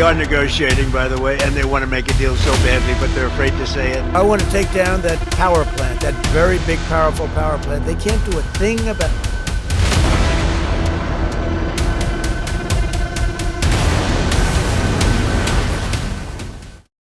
are negotiating, by the way, and they want to make a deal so badly, but they're afraid to say it. I want to take down that power plant, that very big, powerful power plant. They can't do a thing about it.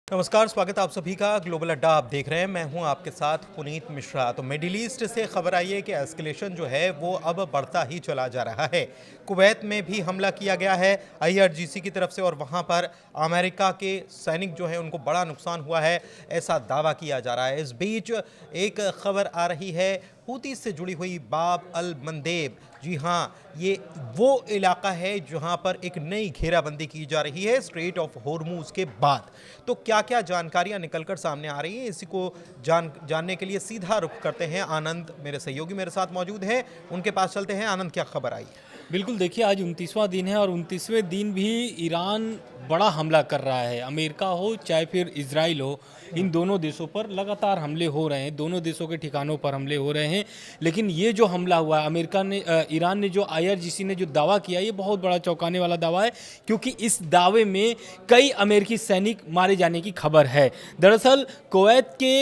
नमस्कार, स्वागत है आप सभी का global अड्डा आप देख रहे हैं। मैं हूं आपके साथ पुनीत मिश्रा। तो मिडिल ईस्ट से खबर आई है कि एस्केलेशन जो है वो अब बढ़ता ही चला जा रहा है। कुवैत में भी हमला किया गया है IRGC की तरफ से और वहां पर अमेरिका के सैनिक जो है उनको बड़ा नुकसान हुआ है, ऐसा दावा किया जा रहा है। इस बीच एक खबर आ रही है हूती से जुड़ी हुई बाब अल मंदेब। जी हाँ, ये वो इलाका है जहां पर एक नई घेराबंदी की जा रही है स्ट्रेट ऑफ होर्मुज के बाद। तो क्या क्या जानकारियां निकलकर सामने आ रही हैं, इसी को जानने के लिए सीधा रुख करते हैं। आनंद मेरे सहयोगी मेरे साथ मौजूद हैं, उनके पास चलते हैं। आनंद, क्या खबर आई? बिल्कुल, देखिए आज 29वां दिन है और 29वें दिन भी ईरान बड़ा हमला कर रहा है। अमेरिका हो चाहे फिर इजराइल हो, इन दोनों देशों पर लगातार हमले हो रहे हैं, दोनों देशों के ठिकानों पर हमले हो रहे हैं। लेकिन ये जो हमला हुआ है ईरान ने जो IRGC ने जो दावा किया, ये बहुत बड़ा चौंकाने वाला दावा है, क्योंकि इस दावे में कई अमेरिकी सैनिक मारे जाने की खबर है। दरअसल कुवैत के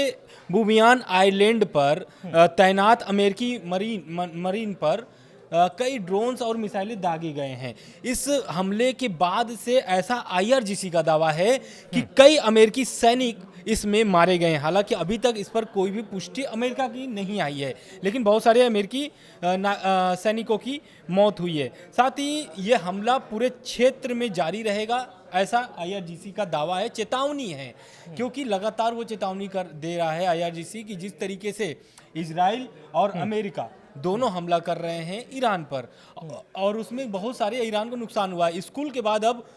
बुमियान आइलैंड पर तैनात अमेरिकी मरीन पर कई ड्रोन्स और मिसाइलें दागे गए हैं। इस हमले के बाद से ऐसा IRGC का दावा है कि कई अमेरिकी सैनिक इसमें मारे गए हैं। हालांकि अभी तक इस पर कोई भी पुष्टि अमेरिका की नहीं आई है, लेकिन बहुत सारे अमेरिकी सैनिकों की मौत हुई है। साथ ही ये हमला पूरे क्षेत्र में जारी रहेगा, ऐसा IRGC का दावा है, चेतावनी है, क्योंकि लगातार वो चेतावनी दे रहा है IRGC कि जिस तरीके से इजराइल और अमेरिका दोनों हमला कर रहे हैं ईरान पर और उसमें बहुत सारे ईरान को नुकसान हुआ है। स्कूल के बाद अब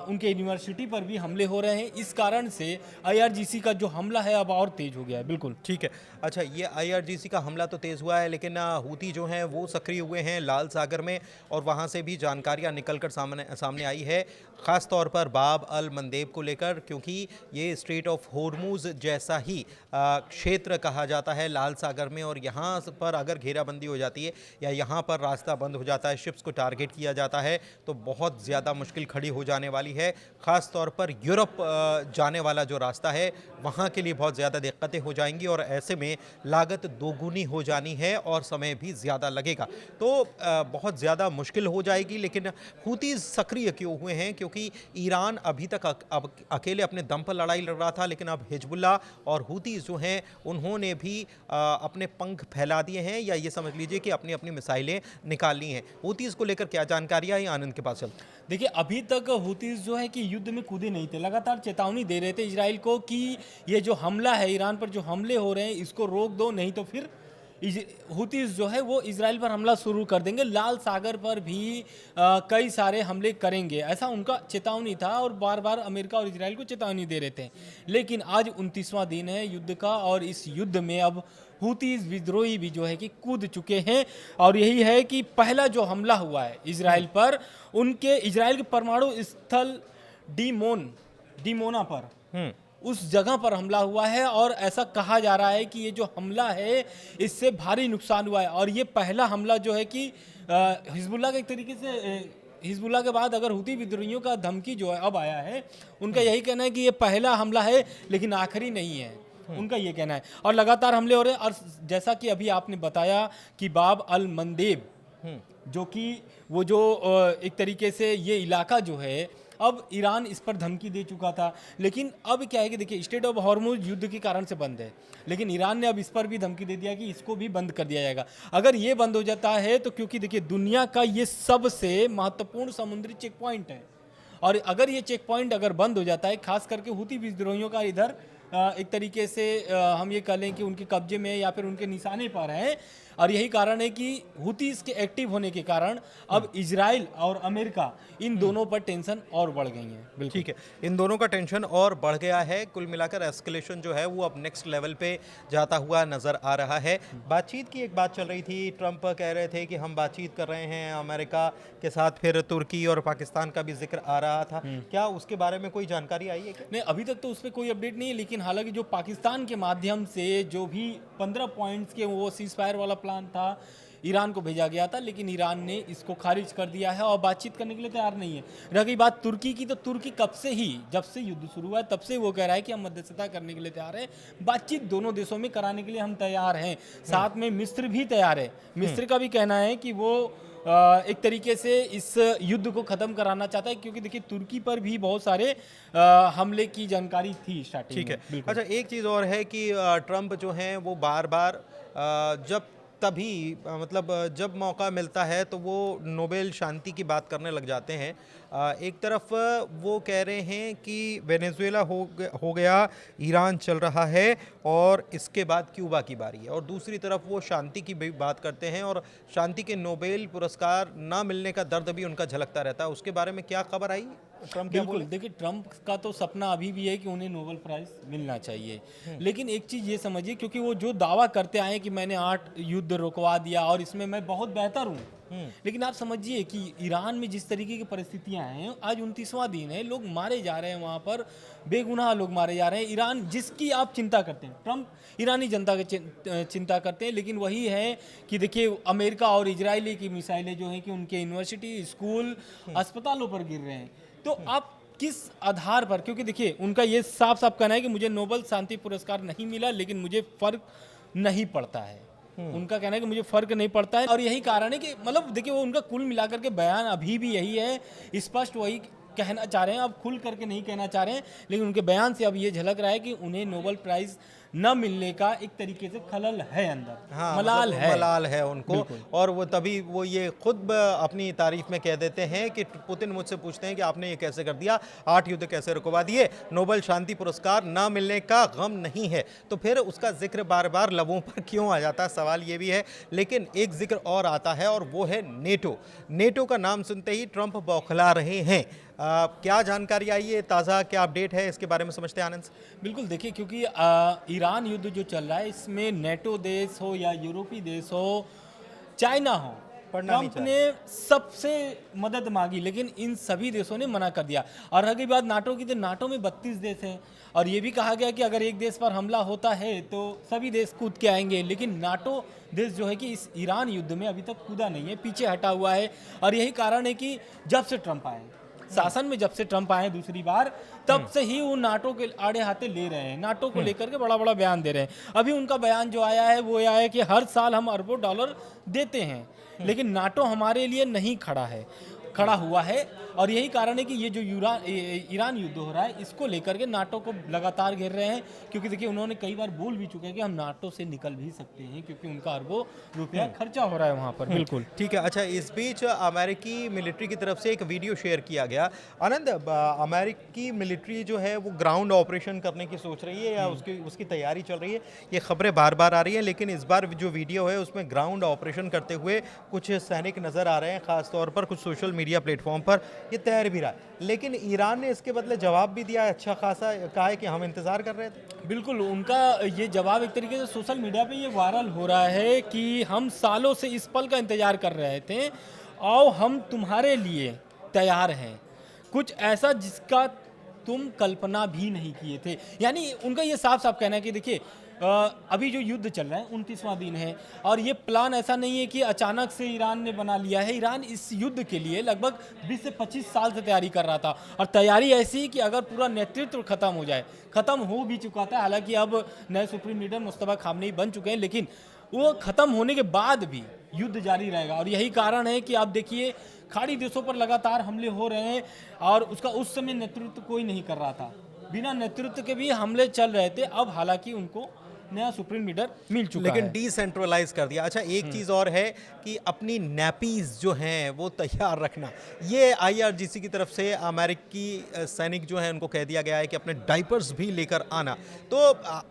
उनके यूनिवर्सिटी पर भी हमले हो रहे हैं। इस कारण से IRGC का जो हमला है अब और तेज हो गया है। बिल्कुल ठीक है। अच्छा, ये IRGC का हमला तो तेज़ हुआ है, लेकिन हूती जो हैं वो सक्रिय हुए हैं लाल सागर में और वहाँ से भी जानकारियाँ निकलकर सामने आई है, ख़ास तौर पर बाब अल मंदेब को लेकर, क्योंकि ये स्ट्रेट ऑफ होर्मुज जैसा ही क्षेत्र कहा जाता है लाल सागर में, और यहाँ पर अगर घेराबंदी हो जाती है या यहाँ पर रास्ता बंद हो जाता है, शिप्स को टारगेट किया जाता है, तो बहुत ज़्यादा मुश्किल खड़ी हो जाने वाली है। ख़ास तौर पर यूरोप जाने वाला जो रास्ता है वहाँ के लिए बहुत ज़्यादा दिक्कतें हो जाएंगी और ऐसे में लागत दोगुनी हो जानी है और समय भी ज़्यादा लगेगा, तो बहुत ज़्यादा मुश्किल हो जाएगी। लेकिन हूती सक्रिय क्यों हुए हैं? क्योंकि ईरान अभी तक अब अकेले अपने दम पर लड़ाई लड़ रहा था, लेकिन अब हिजबुल्लाह और हूती जो हैं उन्होंने भी अपने पंख फैला दिए हैं, या ये समझ लीजिए कि अपनी अपनी मिसाइलें निकाल ली हैं। हूतीज़ को लेकर क्या जानकारी आई? आनंद के पास चलते। देखिए, अभी तक हूतीज़ जो है कि युद्ध में कूदे नहीं थे, लगातार चेतावनी दे रहे थे इजराइल को कि ये जो हमला है, ईरान पर जो हमले हो रहे हैं इसको रोक दो, नहीं तो फिर हूतीज़ जो है वो इजराइल पर हमला शुरू कर देंगे, लाल सागर पर भी कई सारे हमले करेंगे, ऐसा उनका चेतावनी था और बार बार अमेरिका और इजराइल को चेतावनी दे रहे थे। लेकिन आज 29वां दिन है युद्ध का और इस युद्ध में अब हूतीज़ विद्रोही भी जो है कि कूद चुके हैं और यही है कि पहला जो हमला हुआ है इजराइल पर, उनके इजराइल के परमाणु स्थल डीमोना पर उस जगह पर हमला हुआ है और ऐसा कहा जा रहा है कि ये जो हमला है इससे भारी नुकसान हुआ है। और ये पहला हमला जो है कि हिजबुल्लाह के एक तरीके से हिजबुल्लाह के बाद अगर हूती विद्रोहियों का धमकी जो है अब आया है, उनका यही कहना है कि ये पहला हमला है लेकिन आखिरी नहीं है, उनका ये कहना है। और लगातार हमले हो रहे हैं और जैसा कि अभी आपने बताया कि बाब अल मंदेब जो कि वो जो एक तरीके से ये इलाका जो है अब ईरान इस पर धमकी दे चुका था, लेकिन अब क्या है कि देखिए स्ट्रेट ऑफ हॉर्मुज युद्ध के कारण से बंद है, लेकिन ईरान ने अब इस पर भी धमकी दे दिया कि इसको भी बंद कर दिया जाएगा। अगर ये बंद हो जाता है तो क्योंकि देखिए दुनिया का ये सबसे महत्वपूर्ण समुद्री चेक पॉइंट है और अगर ये चेक पॉइंट अगर बंद हो जाता है, खास करके हूती विद्रोहियों का इधर एक तरीके से हम ये कह लें कि उनके कब्जे में या फिर उनके निशाने पर हैं, और यही कारण है कि हूतीज़ के एक्टिव होने के कारण अब इजराइल और अमेरिका इन दोनों पर टेंशन और बढ़ गई है। बिल्कुल ठीक है, इन दोनों का टेंशन और बढ़ गया है। कुल मिलाकर एस्केलेशन जो है वो अब नेक्स्ट लेवल पे जाता हुआ नज़र आ रहा है। बातचीत की एक बात चल रही थी, ट्रंप कह रहे थे कि हम बातचीत कर रहे हैं अमेरिका के साथ, फिर तुर्की और पाकिस्तान का भी जिक्र आ रहा था। क्या उसके बारे में कोई जानकारी आई है क्या? नहीं, अभी तक तो उस पर कोई अपडेट नहीं है, लेकिन हालांकि जो पाकिस्तान के माध्यम से जो भी 15 पॉइंट्स के वो सीज फायर वाला प्लान था ईरान को भेजा गया था, लेकिन ईरान ने इसको खारिज कर दिया है और बातचीत करने के लिए तैयार नहीं है। रह गई बात तुर्की की, तो तुर्की कब से ही, जब से युद्ध शुरू हुआ है तब से वो कह रहा है कि हम मध्यस्थता करने के लिए तैयार हैं, बातचीत दोनों देशों में कराने के लिए हम तैयार हैं। साथ में मिस्र भी तैयार है। मिस्र का भी कहना है कि वो एक तरीके से इस युद्ध को खत्म कराना चाहता है, क्योंकि देखिए तुर्की पर भी बहुत सारे हमले की जानकारी थी स्टार्टिंग ठीक में। है। बिल्कुल। अच्छा, एक चीज़ और है कि ट्रंप जो हैं वो बार बार जब तभी मतलब जब मौका मिलता है तो वो नोबेल शांति की बात करने लग जाते हैं। एक तरफ वो कह रहे हैं कि वेनेजुएला हो गया, ईरान चल रहा है और इसके बाद क्यूबा की बारी है, और दूसरी तरफ वो शांति की भी बात करते हैं और शांति के नोबेल पुरस्कार ना मिलने का दर्द भी उनका झलकता रहता है। उसके बारे में क्या खबर आई? ट्रंप क्या बिल्कुल, बोले? देखिए ट्रंप का तो सपना अभी भी है कि उन्हें नोबेल प्राइज मिलना चाहिए, लेकिन एक चीज़ ये समझिए, क्योंकि वो जो दावा करते आए कि मैंने 8 युद्ध रुकवा दिया और इसमें मैं बहुत बेहतर हूँ, लेकिन आप समझिए कि ईरान में जिस तरीके की परिस्थितियां हैं, आज 29वां दिन है, लोग मारे जा रहे हैं वहाँ पर, बेगुनाह लोग मारे जा रहे हैं। ईरान जिसकी आप चिंता करते हैं, ट्रंप ईरानी जनता की चिंता करते हैं, लेकिन वही है कि देखिए अमेरिका और इजराइली की मिसाइलें जो हैं कि उनके यूनिवर्सिटी, स्कूल, अस्पतालों पर गिर रहे हैं। तो आप किस आधार पर, क्योंकि देखिए उनका ये साफ साफ कहना है कि मुझे नोबेल शांति पुरस्कार नहीं मिला, लेकिन मुझे फर्क नहीं पड़ता है। उनका कहना है कि मुझे फर्क नहीं पड़ता है, और यही कारण है कि मतलब देखिए वो उनका कुल मिलाकर के बयान अभी भी यही है, स्पष्ट वही कहना चाह रहे हैं, अब खुल करके नहीं कहना चाह रहे हैं, लेकिन उनके बयान से अब ये झलक रहा है कि उन्हें नोबेल प्राइज न मिलने का एक तरीके से खलल है अंदर, हाँ, मलाल मतलब है, मलाल है उनको। और वो तभी वो ये खुद अपनी तारीफ में कह देते हैं कि पुतिन मुझसे पूछते हैं कि आपने ये कैसे कर दिया, 8 युद्ध कैसे रुकवा दिए, नोबेल शांति पुरस्कार ना मिलने का गम नहीं है। तो फिर उसका जिक्र बार बार लबों पर क्यों आ जाता है, सवाल ये भी है। लेकिन एक जिक्र और आता है और वो है नेटो। नेटो का नाम सुनते ही ट्रंप बौखला रहे हैं। क्या जानकारी आई है, ताज़ा क्या अपडेट है, इसके बारे में समझते हैं आनंद से। बिल्कुल, देखिए क्योंकि ईरान युद्ध जो चल रहा है, इसमें नेटो देश हो या यूरोपीय देश हो, चाइना हो, पढ़ना नहीं ट्रंप ने सबसे मदद मांगी, लेकिन इन सभी देशों ने मना कर दिया। और रह गई बात नाटो की, तो नाटो में 32 देश हैं, और ये भी कहा गया कि अगर एक देश पर हमला होता है तो सभी देश कूद के आएंगे, लेकिन नाटो देश जो है कि इस ईरान युद्ध में अभी तक कूदा नहीं है, पीछे हटा हुआ है। और यही कारण है कि जब से ट्रंप आए शासन में, जब से ट्रंप आए दूसरी बार, तब से ही वो नाटो के आड़े हाथे ले रहे हैं, नाटो को लेकर के बड़ा बड़ा बयान दे रहे हैं। अभी उनका बयान जो आया है वो आया है कि हर साल हम अरबों डॉलर देते हैं, लेकिन नाटो हमारे लिए नहीं खड़ा हुआ है। और यही कारण है कि ये जो ईरान युद्ध हो रहा है, इसको लेकर के नाटो को लगातार घेर रहे हैं, क्योंकि देखिए उन्होंने कई बार बोल भी चुके हैं कि हम नाटो से निकल भी सकते हैं, क्योंकि उनका अरबों रुपया खर्चा हो रहा है वहाँ पर। बिल्कुल ठीक है। अच्छा, इस बीच अमेरिकी मिलिट्री की तरफ से एक वीडियो शेयर किया गया। आनंद, अमेरिकी मिलिट्री जो है वो ग्राउंड ऑपरेशन करने की सोच रही है या उसकी तैयारी चल रही है, ये खबरें बार बार आ रही हैं, लेकिन इस बार जो वीडियो है उसमें ग्राउंड ऑपरेशन करते हुए कुछ सैनिक नज़र आ रहे हैं, खासतौर पर कुछ सोशल मीडिया प्लेटफॉर्म पर ये तैर भी रहा है। लेकिन ईरान ने इसके बदले जवाब भी दिया है, अच्छा खासा, कहा है कि हम इंतज़ार कर रहे थे। बिल्कुल, उनका ये जवाब एक तरीके से सोशल मीडिया पे ये वायरल हो रहा है कि हम सालों से इस पल का इंतजार कर रहे थे, आओ हम तुम्हारे लिए तैयार हैं, कुछ ऐसा जिसका तुम कल्पना भी नहीं किए थे। यानी उनका ये साफ साफ कहना है कि देखिए अभी जो युद्ध चल रहा है 29वां दिन है, और ये प्लान ऐसा नहीं है कि अचानक से ईरान ने बना लिया है। ईरान इस युद्ध के लिए लगभग 20 से 25 साल से तैयारी कर रहा था, और तैयारी ऐसी कि अगर पूरा नेतृत्व खत्म हो जाए, खत्म हो भी चुका था, हालांकि अब नए सुप्रीम लीडर मुस्तफा खामनेई बन चुके हैं, लेकिन वो खत्म होने के बाद भी युद्ध जारी रहेगा। और यही कारण है कि आप देखिए खाड़ी देशों पर लगातार हमले हो रहे हैं, और उसका उस समय नेतृत्व कोई नहीं कर रहा था, बिना नेतृत्व के भी हमले चल रहे थे। अब हालांकि उनको नया सुप्रीम लीडर मिल चुका है, लेकिन डिसेंट्रलाइज कर दिया। अच्छा, एक चीज़ और है कि अपनी नैपीज जो हैं वो तैयार रखना, ये IRGC की तरफ से अमेरिकी सैनिक जो हैं उनको कह दिया गया है कि अपने डाइपर्स भी लेकर आना। तो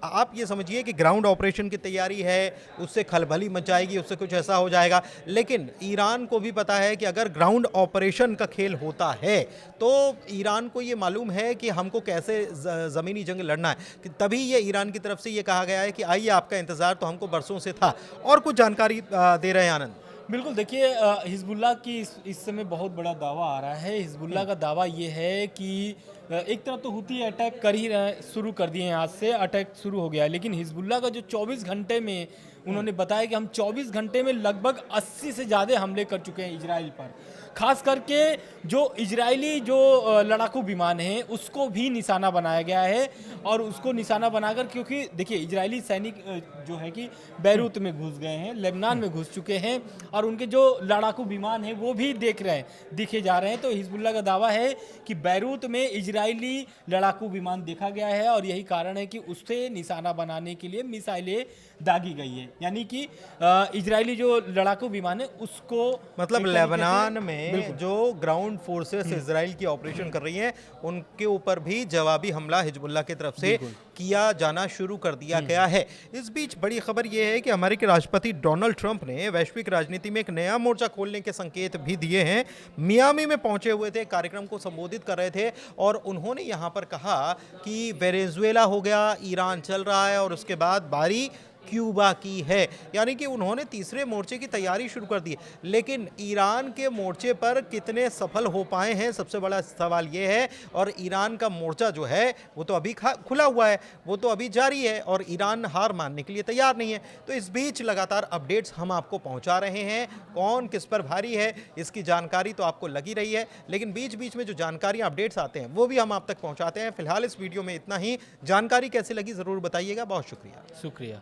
आप ये समझिए कि ग्राउंड ऑपरेशन की तैयारी है, उससे खलबली मच जाएगी, उससे कुछ ऐसा हो जाएगा। लेकिन ईरान को भी पता है कि अगर ग्राउंड ऑपरेशन का खेल होता है तो ईरान को ये मालूम है कि हमको कैसे ज़मीनी जंग लड़ना है, कि तभी ये ईरान की तरफ से ये कहा गया है कि आइए, आपका इंतजार तो हमको बरसों से था। और कुछ जानकारी दे रहे हैं आनंद। बिल्कुल, देखिए हिजबुल्लाह की इस समय बहुत बड़ा दावा आ रहा है। हिजबुल्लाह का दावा ये है कि एक तरफ तो हुती अटैक कर ही रहे, शुरू कर दिए हैं, आज से अटैक शुरू हो गया है, लेकिन हिजबुल्लाह का जो 24 घंटे में उन्होंने बताया कि हम 24 घंटे में लगभग 80 से ज़्यादा हमले कर चुके हैं इजराइल पर। खास करके जो इजरायली जो लड़ाकू विमान है उसको भी निशाना बनाया गया है, और उसको निशाना बनाकर, क्योंकि देखिए इजरायली सैनिक जो है कि बैरूत में घुस गए हैं, लेबनान में घुस चुके हैं, और उनके जो लड़ाकू विमान हैं वो भी दिखे जा रहे हैं। तो हिजबुल्लाह का दावा है कि बैरूत में इजरायली लड़ाकू विमान देखा गया है, और यही कारण है कि उससे निशाना बनाने के लिए मिसाइलें दागी गई है। यानी कि इजरायली जो लड़ाकू विमान है उसको, मतलब एक तरीके से- लेबनान में जो ग्राउंड फोर्सेस इजराइल की ऑपरेशन कर रही हैं उनके ऊपर भी जवाबी हमला हिजबुल्लाह की तरफ से किया जाना शुरू कर दिया गया है। इस बीच बड़ी खबर यह है कि अमेरिकी राष्ट्रपति डोनाल्ड ट्रंप ने वैश्विक राजनीति में एक नया मोर्चा खोलने के संकेत भी दिए हैं। मियामी में पहुंचे हुए थे, कार्यक्रम को संबोधित कर रहे थे, और उन्होंने यहां पर कहा कि वेनेजुएला हो गया, ईरान चल रहा है, और उसके बाद बारी क्यूबा की है। यानी कि उन्होंने तीसरे मोर्चे की तैयारी शुरू कर दी। लेकिन ईरान के मोर्चे पर कितने सफल हो पाए हैं, सबसे बड़ा सवाल यह है। और ईरान का मोर्चा जो है वो तो अभी खुला हुआ है, वो तो अभी जारी है, और ईरान हार मानने के लिए तैयार नहीं है। तो इस बीच लगातार अपडेट्स हम आपको पहुंचा रहे हैं, कौन किस पर भारी है इसकी जानकारी तो आपको लगी रही है, लेकिन बीच बीच में जो जानकारी अपडेट्स आते हैं वो भी हम आप तक पहुंचाते हैं। फिलहाल इस वीडियो में इतना ही। जानकारी कैसी लगी ज़रूर बताइएगा। बहुत शुक्रिया। शुक्रिया।